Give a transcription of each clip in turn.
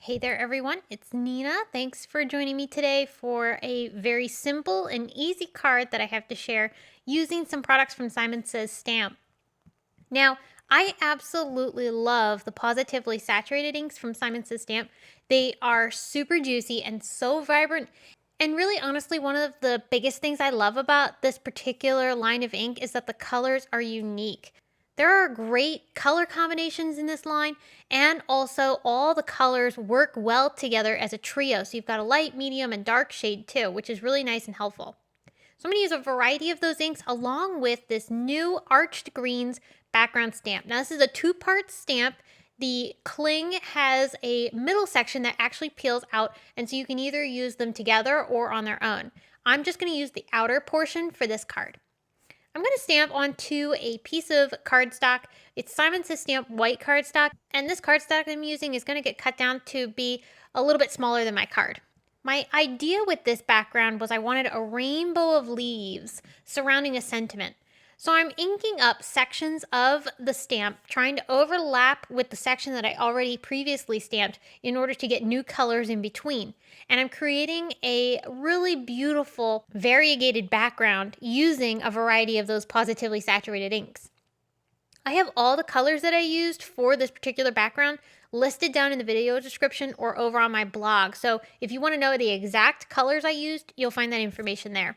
Hey there everyone, it's Nina. Thanks for joining me today for a very simple and easy card that I have to share using some products from Simon Says Stamp. Now, I absolutely love the Positively Saturated inks from Simon Says Stamp. They are super juicy and so vibrant. And really, honestly, one of the biggest things I love about this particular line of ink is that the colors are unique. There are great color combinations in this line, and also all the colors work well together as a trio. So you've got a light, medium, and dark shade too, which is really nice and helpful. So I'm going to use a variety of those inks along with this new Arched Greens background stamp. Now this is a two-part stamp. The cling has a middle section that actually peels out, and so you can either use them together or on their own. I'm just going to use the outer portion for this card. I'm going to stamp onto a piece of cardstock. It's Simon Says Stamp white cardstock, and this cardstock I'm using is going to get cut down to be a little bit smaller than my card. My idea with this background was I wanted a rainbow of leaves surrounding a sentiment. So I'm inking up sections of the stamp, trying to overlap with the section that I already previously stamped in order to get new colors in between. And I'm creating a really beautiful variegated background using a variety of those positively saturated inks. I have all the colors that I used for this particular background listed down in the video description or over on my blog. So if you want to know the exact colors I used, you'll find that information there.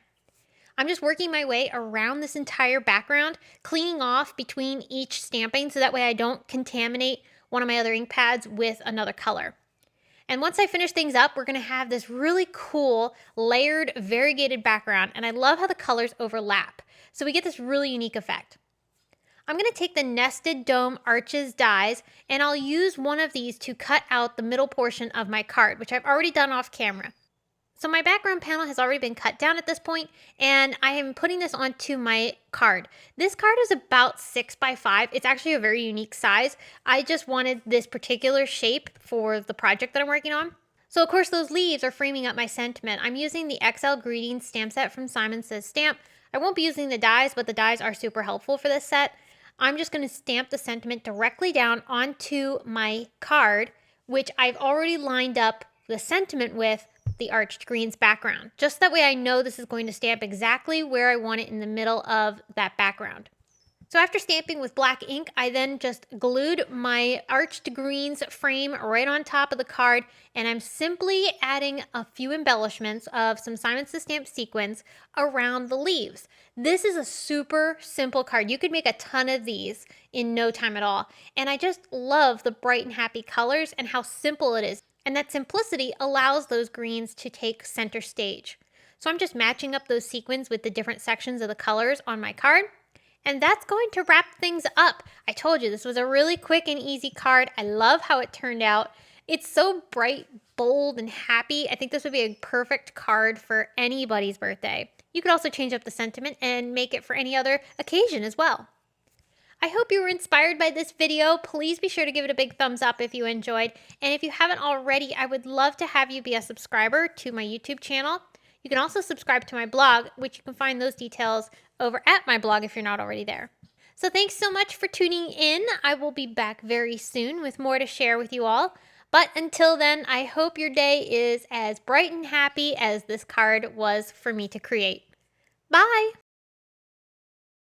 I'm just working my way around this entire background, cleaning off between each stamping so that way I don't contaminate one of my other ink pads with another color. And once I finish things up, we're going to have this really cool layered variegated background, and I love how the colors overlap. So we get this really unique effect. I'm going to take the Nested Dome Arches dies, and I'll use one of these to cut out the middle portion of my card, which I've already done off camera. So my background panel has already been cut down at this point, and I am putting this onto my card. This card is about 6 by 5. It's actually a very unique size. I just wanted this particular shape for the project that I'm working on. So of course those leaves are framing up my sentiment. I'm using the XL Greetings stamp set from Simon Says Stamp. I won't be using the dies, but the dies are super helpful for this set. I'm just going to stamp the sentiment directly down onto my card, which I've already lined up the sentiment with the Arched Greens background. Just that way I know this is going to stamp exactly where I want it in the middle of that background. So after stamping with black ink, I then just glued my Arched Greens frame right on top of the card, and I'm simply adding a few embellishments of some Simon Says Stamp sequins around the leaves. This is a super simple card. You could make a ton of these in no time at all. And I just love the bright and happy colors and how simple it is. And that simplicity allows those greens to take center stage. So I'm just matching up those sequins with the different sections of the colors on my card. And that's going to wrap things up. I told you this was a really quick and easy card. I love how it turned out. It's so bright, bold, and happy. I think this would be a perfect card for anybody's birthday. You could also change up the sentiment and make it for any other occasion as well. I hope you were inspired by this video. Please be sure to give it a big thumbs up if you enjoyed. And if you haven't already, I would love to have you be a subscriber to my YouTube channel. You can also subscribe to my blog, which you can find those details over at my blog if you're not already there. So thanks so much for tuning in. I will be back very soon with more to share with you all. But until then, I hope your day is as bright and happy as this card was for me to create. Bye!